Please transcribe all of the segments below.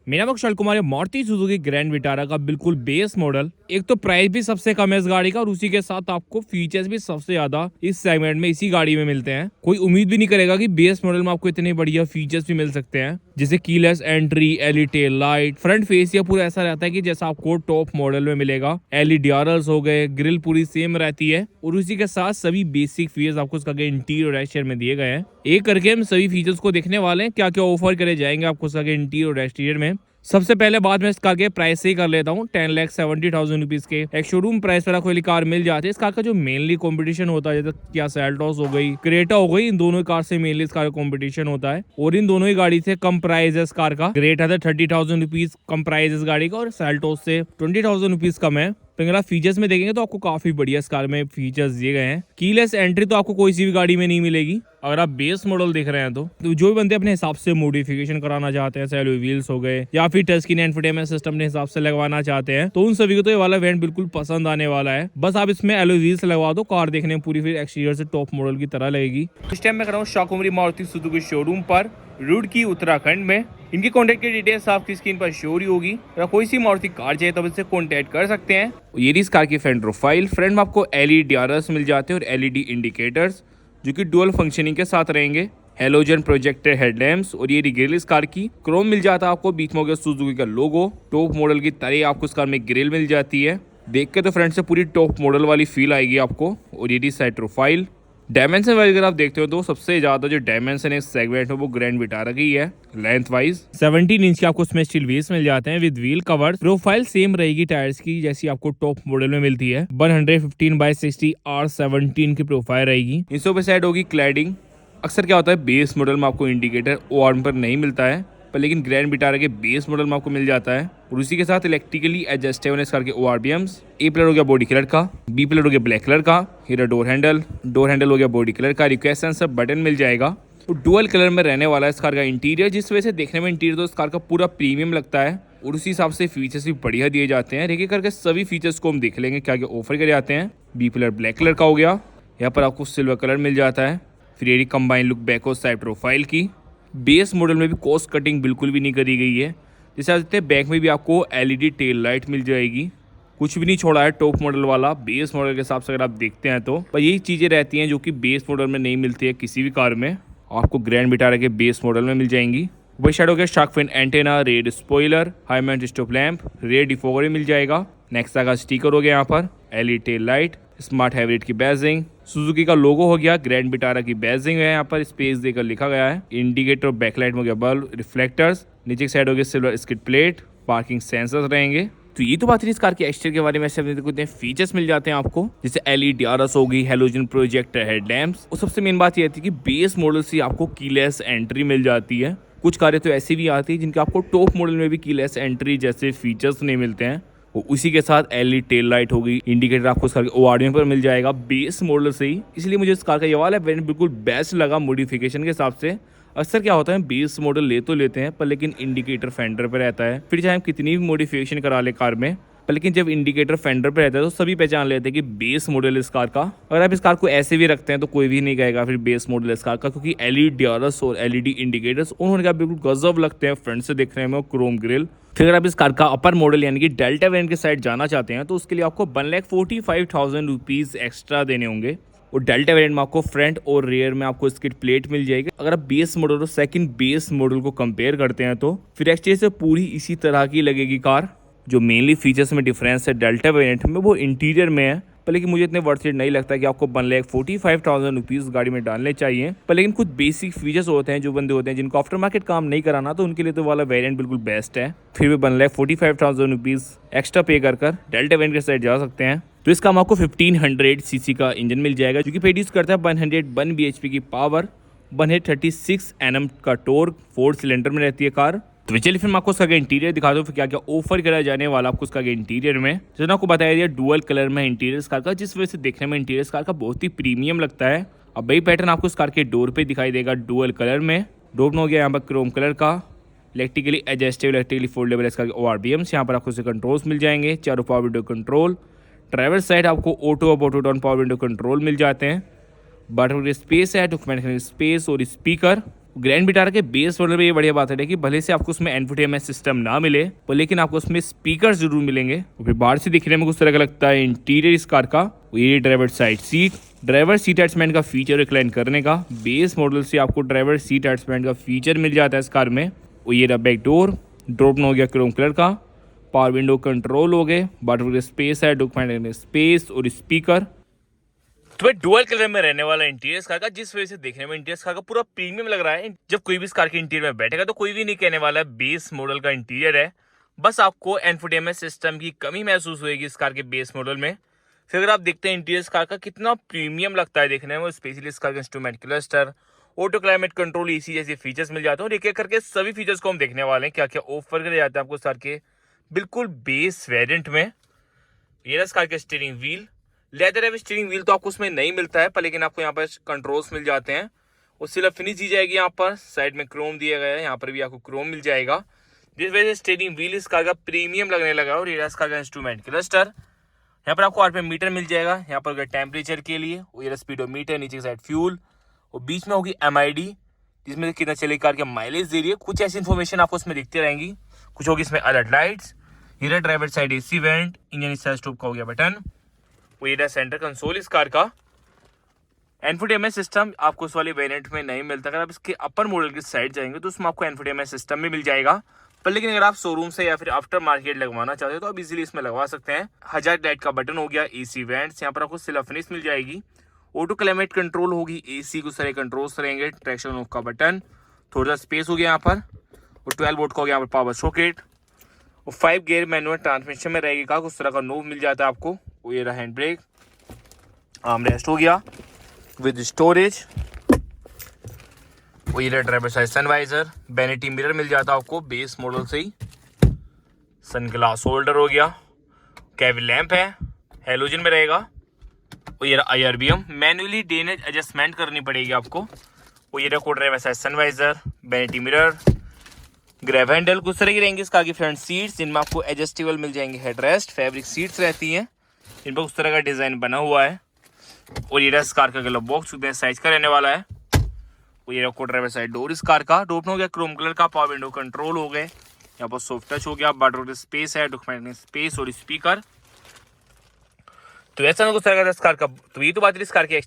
मेरा नाम अक्षय कुमार है। मारुति सुजुकी ग्रैंड विटारा का बिल्कुल बेस मॉडल। एक तो प्राइस भी सबसे कम है इस गाड़ी का और उसी के साथ आपको फीचर्स भी सबसे ज्यादा इस सेगमेंट में इसी गाड़ी में मिलते हैं। कोई उम्मीद भी नहीं करेगा कि बेस मॉडल में आपको इतने बढ़िया फीचर्स भी मिल सकते हैं, जैसे keyless entry, LED tail light, front face या पूरा ऐसा रहता है कि जैसा आपको टॉप मॉडल में मिलेगा। एलईडी आरएल्स हो गए, ग्रिल पूरी सेम रहती है और उसी के साथ सभी बेसिक फीचर्स आपको इसका इंटीरियर और एक्सटीरियर में दिए गए हैं। एक करके हम सभी फीचर्स को देखने वाले हैं, क्या क्या ऑफर करे जाएंगे आपको इसका इंटीरियर और एक्सटीरियर में। सबसे पहले बात मैं इस कार के प्राइस से ही कर लेता हूँ। 10,70,000 रुपीज के एक शोरूम प्राइस पर कोई कार मिल जाती है। इस कार का जो मेनली कंपटीशन होता है, जैसे क्या सेल्टोस हो गई, क्रेटा हो गई, इन दोनों कार से मेनली इस कार का कंपटीशन होता है और इन दोनों ही गाड़ी से कम प्राइस है इस कार का। क्रेटा था 30,000 रुपीज कम प्राइस इस गाड़ी का और सेल्टोस से 20,000 रुपीज कम है। तो अगर आप फीचर्स में देखेंगे तो आपको काफी बढ़िया इस कार में फीचर्स दिए गए हैं। कीलेस एंट्री तो आपको कोई सी भी गाड़ी में नहीं मिलेगी। अगर आप बेस मॉडल देख रहे हैं तो जो भी बंदे अपने हिसाब से मॉडिफिकेशन कराना चाहते हैं, अलॉय व्हील्स हो गए या फिर टच स्क्रीन एंटरटेनमेंट सिस्टम के हिसाब से लगवाना चाहते हैं, तो उन सभी को तो ये वाला वेरिएंट बिल्कुल पसंद आने वाला है। बस आप इसमें अलॉय व्हील्स लगवा दो, कार देखने में पूरी फिर एक्सटीरियर से टॉप मॉडल की तरह लगेगी। इस टाइम मैं कर रहा हूँ शाकुमरी मारुति सुजुकी शोरूम पर, रुड़की उत्तराखंड में। इनकी कॉन्टैक्ट की डिटेल्स आपकी स्क्रीन पर शो ही होगी। अगर कोई सी मारुति कार चाहिए तो इससे कॉन्टैक्ट कर सकते हैं। ये इस कार की फ्रंट प्रोफाइल। फ्रंट में आपको एलईडी आरएल्स मिल जाते हैं और एलईडी इंडिकेटर्स जो कि डुअल फंक्शनिंग के साथ रहेंगे। हेलोजन प्रोजेक्टर हेडलैम्प्स और ये ग्रिल इस कार की क्रोम मिल जाता है आपको। बीच में हो गया सुजुकी का लोगो। टॉप मॉडल की तरह आपको इस कार में ग्रिल मिल जाती है। देख के तो फ्रंट से पूरी टॉप मॉडल वाली फील आएगी आपको। और ये साइड प्रोफाइल। डायमेंशन वाइज अगर आप देखते हो तो सबसे ज्यादा जो डायमेंशन है इस सेगमेंट में वो ग्रैंड विटारा की है। लेंथ वाइज 17 इंच के आपको इसमें स्टील व्हील्स मिल जाते हैं with wheel cover. Profile same रहेगी टायर्स की जैसी आपको टॉप मॉडल में मिलती है। 115/60 R17 की प्रोफाइल रहेगी। इन सब पे साइड होगी क्लैडिंग। अक्सर क्या होता है बेस मॉडल में आपको इंडिकेटर ओआरएम पर नहीं मिलता है, पर लेकिन ग्रैंड विटारा के बेस मॉडल में आपको मिल जाता है। और उसी के साथ इलेक्ट्रिकली एडजस्टेबल इस कार के ओआरबीएम्स। ए पिलर हो गया बॉडी कलर का, बी पिलर हो गया ब्लैक कलर का। हीरा डोर हैंडल हो गया बॉडी कलर का। रिक्वेस्ट सेंसर बटन मिल जाएगा। तो डुअल कलर में रहने वाला है इस कार का इंटीरियर, जिस वजह से देखने में इंटीरियर तो इस कार का पूरा प्रीमियम लगता है और उसी हिसाब से फीचर्स भी बढ़िया दिए जाते हैं। एक करके सभी फीचर्स को हम देख लेंगे क्या क्या ऑफर करे जाते हैं। बी पिलर ब्लैक कलर का हो गया। यहाँ पर आपको सिल्वर कलर मिल जाता है। फिर ये कंबाइन लुक बैक और साइड प्रोफाइल की। बेस मॉडल में भी कॉस्ट कटिंग बिल्कुल भी नहीं करी गई है। जैसे आप देखते हैं बैक में भी आपको एलईडी टेल लाइट मिल जाएगी। कुछ भी नहीं छोड़ा है टॉप मॉडल वाला बेस मॉडल के हिसाब से अगर आप देखते हैं तो। पर यही चीज़ें रहती हैं जो कि बेस मॉडल में नहीं मिलती है किसी भी कार में, आपको ग्रैंड विटारा के बेस मॉडल में मिल जाएंगी। वही साइड हो गया shark fin antenna, red spoiler, high mount stop lamp, red defogger मिल जाएगा। नेक्सा का स्टिकर हो गया यहाँ पर, LED tail light, smart hybrid की बैजिंग, सुजुकी का लोगो हो गया, ग्रैंड विटारा की बैजिंग है यहाँ पर स्पेस देकर लिखा गया है। इंडिकेटर और बैकलाइट में हो गया बल्ब, रिफ्लेक्टर्स, नीचे की साइड हो गया silver skid plate, parking sensors रहेंगे। तो ये तो बात रही इस कार के एक्सटीरियर के बारे में। ऐसे फीचर्स मिल जाते हैं आपको, जैसे एलईडी आरएस होगी, हेलोजन प्रोजेक्टर हेडलैम्प्स। और सबसे मेन बात ये आती है कि बेस मॉडल से आपको कीलेस एंट्री मिल जाती है। कुछ कारें तो ऐसी भी आती है जिनके आपको टॉप मॉडल में भी कीलेस एंट्री जैसे फीचर्स नहीं मिलते हैं। उसी के साथ एलईडी टेल लाइट होगी, इंडिकेटर आपको इस कार के ओआरडीएम पर मिल जाएगा बेस मॉडल से ही। इसलिए मुझे इस कार का ये वाला वेरिएंट बिल्कुल बेस्ट लगा मॉडिफिकेशन के हिसाब से। अक्सर क्या होता है बेस मॉडल ले तो लेते हैं पर लेकिन इंडिकेटर फेंडर पे रहता है। फिर चाहे हम कितनी भी मॉडिफिकेशन करा ले कार में, पर लेकिन जब इंडिकेटर फेंडर पे रहता है तो सभी पहचान लेते हैं कि बेस मॉडल इस कार का। अगर आप इस कार को ऐसे भी रखते हैं तो कोई भी नहीं कहेगा फिर बेस मॉडल इस कार का, क्योंकि एलईडी आरएस और एलईडी इंडिकेटर्स उन्होंने कहा बिल्कुल गजब लगते हैं फ्रंट से देखने में, क्रोम ग्रिल। फिर अगर आप इस कार का अपर मॉडल यानी कि डेल्टा वेरिएंट के साइड जाना चाहते हैं तो उसके लिए आपको 1,45,000 रुपीज एक्स्ट्रा देने होंगे। और डेल्टा वेरिएंट में आपको फ्रंट और रियर में आपको स्किड प्लेट मिल जाएगी। अगर आप बेस मॉडल और सेकंड बेस मॉडल को कंपेयर करते हैं तो फिर एक्सटीरियर से पूरी इसी तरह की लगेगी कार। जो मेनली फीचर्स में डिफरेंस है डेल्टा वेरिएंट में वो इंटीरियर में है, पर लेकिन मुझे इतने वर्थ इट नहीं लगता कि आपको 1,45,000 रुपीज़ गाड़ी में डालने चाहिए। पर लेकिन कुछ बेसिक फीचर्स होते हैं जो बंदे होते हैं जिनको आफ्टर मार्केट काम नहीं कराना, तो उनके लिए तो वाला वेरिएंट बिल्कुल बेस्ट है। फिर भी 1,45,000 रुपीज़ एक्स्ट्रा पे कर डेल्टा वेरिएंट के साइड जा सकते हैं। तो इसका आपको 1500 सीसी का इंजन मिल जाएगा जो कि प्रोड्यूस करता है 101 bhp की पावर, 136 Nm का टॉर्क, 4 सिलेंडर में रहती है कार। तो चलिए फिर मैं आपको उसका इंटीरियर दिखा दूँ फिर क्या क्या ऑफर करा जाने वाला आपको उसका इंटीरियर में। जैसे आपको बताया दिया डुअल कलर में इंटीरियर कार का, जिस वजह से देखने में इंटीरियर कार का बहुत ही प्रीमियम लगता है। अब वही पैटर्न आपको इस कार के डोर पे दिखाई देगा डुअल कलर में। डोर हो गया यहाँ पर क्रोम कलर का, इलेक्ट्रिकली एडजस्टेबल, इलेक्ट्रिकली फोल्डेबल इसका ओआरबीएम्स। यहाँ पर आपको इसे कंट्रोल्स मिल जाएंगे, चारों power window control. Driver side आपको auto up, auto down power window control मिल जाते हैं। बटन स्पेस है, डॉक्यूमेंट स्पेस और स्पीकर। ग्रैंड विटारा के बेस मॉडल में ये बढ़िया बात है कि भले से आपको उसमें इंफोटेनमेंट सिस्टम ना मिले पर लेकिन आपको उसमें स्पीकर जरूर मिलेंगे। और फिर बाहर से दिखने में कुछ तरह का लगता है इंटीरियर इस कार का। ये driver side seat, driver seat attachment का फीचर रिक्लाइन करने का। बेस मॉडल से आपको ड्राइवर सीट अटैचमेंट का फीचर मिल जाता है इस कार में। और ये रहा बैक डोर, ड्रॉप हो गया क्रोम कलर का। पावर विंडो कंट्रोल हो गए, बटन स्पेस है, डॉक्यूमेंट में स्पेस और स्पीकर। तो भाई डुअल कलर में रहने वाला इंटीरियर कार का, जिस वजह से देखने में इंटीरियर कार का पूरा प्रीमियम लग रहा है। जब कोई भी इस कार के इंटीरियर में बैठेगा तो कोई भी नहीं कहने वाला है बेस मॉडल का इंटीरियर है। बस आपको इंफोटेनमेंट सिस्टम की कमी महसूस होगी इस कार के बेस मॉडल में। फिर अगर आप देखते हैं इंटीरियर कार का कितना प्रीमियम लगता है देखने में, स्पेशली इस कार का instrument cluster, auto climate control, AC जैसे फीचर्स मिल जाते हैं। और एक एक करके सभी फीचर्स को हम देखने वाले हैं क्या क्या ऑफर करे जाते हैं आपको इस कार के बिल्कुल बेस वेरिएंट में। ये इस कार के स्टीयरिंग व्हील, लेदर है स्टीयरिंग व्हील तो आपको उसमें नहीं मिलता है पर लेकिन आपको यहाँ पर कंट्रोल्स मिल जाते हैं। और सिर्फ फिनिश दी जाएगी यहाँ पर, साइड में क्रोम दिया गया है, यहाँ पर भी आपको क्रोम मिल जाएगा, जिस वजह से स्टीयरिंग व्हील इस कार का प्रीमियम लगने लगा। और ये इस कार का इंस्ट्रूमेंट क्लस्टर, यहाँ पर आपको आरपीएम मीटर मिल जाएगा, यहाँ पर टेम्परेचर के लिए। और ये स्पीडोमीटर, नीचे की साइड फ्यूल, और बीच में होगी एमआईडी जिसमें से कितना चलेगी कार के माइलेज दे रही है। कुछ ऐसी इन्फॉर्मेशन आपको उसमें दिखती रहेंगी। कुछ होगी इसमें अलर्ट लाइट्स, ये driver side AC vent, engine start stop का हो गया बटन। वो ये सेंटर कंसोल इस कार का। इंफोटेनमेंट सिस्टम आपको उस वाले वेरिएंट में नहीं मिलता। अगर आप इसके अपर मॉडल की साइड जाएंगे तो उसमें आपको इंफोटेनमेंट सिस्टम भी मिल जाएगा। पर लेकिन अगर आप शोरूम से या फिर आफ्टर मार्केट लगवाना चाहते हो तो आप इजीली इसमें लगवा सकते हैं। हजार्ड लाइट का बटन हो गया, एसी वेंट्स, यहाँ पर आपको सिर्फ फिनिश मिल जाएगी। ऑटो क्लाइमेट कंट्रोल होगी, एसी कुछ सारे कंट्रोल्स रहेंगे, ट्रैक्शन ऑफ का बटन, थोड़ा सा स्पेस हो गया यहाँ पर। और 12 वोल्ट का हो गया यहाँ पर पावर सॉकेट। और 5 गियर मैनुअल ट्रांसमिशन में रहेगी कार, उस तरह का नोब मिल जाता है आपको। वो ये रहा हैंड ब्रेक, आर्म रेस्ट हो गया विद स्टोरेज। वो ये रहा driver side sun visor, vanity mirror मिल जाता है आपको बेस मॉडल से ही। सन ग्लास होल्डर हो गया, कैबिन लैंप है, हेलोजन में रहेगा। वो ये रहा IRBM, मैनुअली डेनेज एडजस्टमेंट करनी पड़ेगी आपको। वो ये रहा को driver side sun visor, vanity mirror, grab handle. कुछ तरह की रहेंगी इस कार की फ्रंट सीट्स, जिनमें आपको एडजस्टेबल मिल जाएंगे हेडरेस्ट, फैब्रिक सीट्स रहती हैं, इन पर उस तरह का डिजाइन बना हुआ है। और ये इस कार का ग्लव बॉक्स साइज का रहने वाला है। वो ये को ड्राइवर साइड डोर इस कार का, डोर हो गया क्रोम कलर का, पावर विंडो कंट्रोल हो गए, यहाँ पर सॉफ्ट टच हो गया, बटन स्पेस है, डॉक्यूमेंट स्पेस और स्पीकर। तो ऐसा कुछ तरह का इस कार का। तो ये तो बात है इस कार के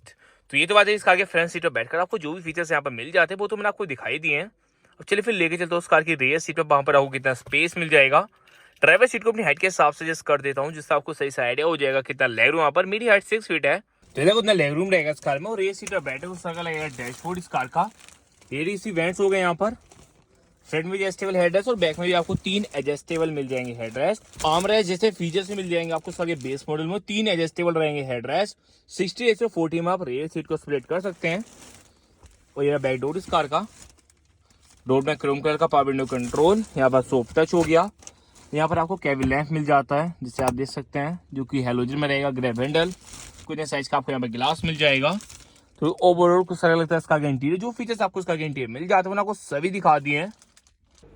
इस कार के फ्रंट सीट पर बैठकर आपको जो भी फीचर्स यहाँ पर मिल जाते हैं वो तो मैंने आपको दिखाई दिए हैं। अब चलिए फिर लेके चलते हैं उस कार की रेयर सीट पर, वहाँ पर आपको कितना स्पेस मिल जाएगा। ड्राइवर सीट को अपनी हाइट के हिसाब से एडजस्ट कर देता हूँ जिससे आपको सही से आइडिया हो जाएगा कितना लेग रूम। यहाँ पर मेरी हाइट 6 फीट है तो देखो उतना लेग रूम रहेगा इस कार में। और रेयर सीट पर बैठे उस तरह का लगेगा डैशबोर्ड इस कार का। एसी वेंट्स हो गए यहाँ पर, फ्रंट में एडजस्टेबल हेडरेस्ट और बैक में भी आपको 3 एडजस्टेबल मिल जाएंगे हेडरेस्ट। आर्म रेस्ट जैसे फीचर्स मिल जाएंगे आपको सारे बेस मॉडल में, 3 एडजस्टेबल रहेंगे हेडरेस्ट। 60 से 40 में आप रेयर सीट को स्प्लिट कर सकते हैं। और ये बैक डोर इस कार का, डोर में क्रोम कलर का, पावर विंडो कंट्रोल, यहाँ पर सॉफ्ट टच हो गया। यहाँ पर आपको कैबिन लैंप मिल जाता है जिससे आप देख सकते हैं, जो कि हेलोजन में रहेगा, ग्रैब हैंडल, कुछ साइज का आपको यहाँ पर गिलास मिल जाएगा। तो ओवरऑल कुछ सारा लगता है इसका इंटीरियर। जो फीचर्स आपको इसका इंटीरियर मिल जाते हैं वो आपको सभी दिखा दिए हैं।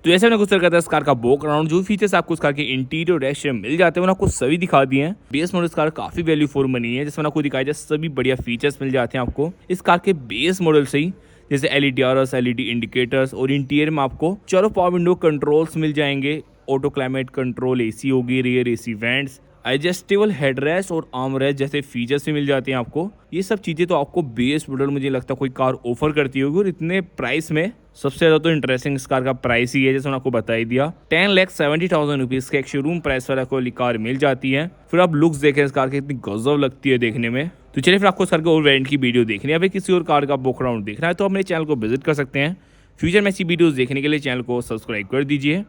तो ऐसे मैंने कुछ तरह का इस कार का बैकग्राउंड, जो फीचर्स आपको इस कार के इंटीरियर एक्सटीरियर मिल जाते हैं वो आपको सभी दिखा दिए हैं। बेस मॉडल इस कार काफी वैल्यू फॉर मनी है, जिसमें आपको दिखाया जाए सभी बढ़िया फीचर्स मिल जाते हैं आपको इस कार के बेस मॉडल से ही, जैसे LED RS, LED इंडिकेटर्स। और इंटीरियर में आपको चारों पावर विंडो कंट्रोल्स मिल जाएंगे, ऑटो क्लाइमेट कंट्रोल, एसी होगी, rear AC vents, adjustable headrest और आर्म रेस्ट जैसे फीचर्स भी मिल जाते हैं आपको। ये सब चीज़ें तो आपको बेस मॉडल मुझे लगता है कोई कार ऑफर करती होगी। और इतने प्राइस में सबसे ज़्यादा तो इंटरेस्टिंग इस कार का प्राइस ही है, जैसे मैंने आपको बता ही दिया। 10,70,000 रुपीज़ का एक शोरूम प्राइस वाला कोई कार मिल जाती है। फिर आप लुक्स देखें इस कार की, इतनी गजब लगती है देखने में। तो चलिए फिर आपको इस कार के और वेरिएंट की वीडियो देखनी है, या फिर किसी और कार का बैकग्राउंड देखना है तो आप मेरे चैनल को विजिट कर सकते हैं। फ्यूचर में ऐसी वीडियोस देखने के लिए चैनल को सब्सक्राइब कर दीजिए।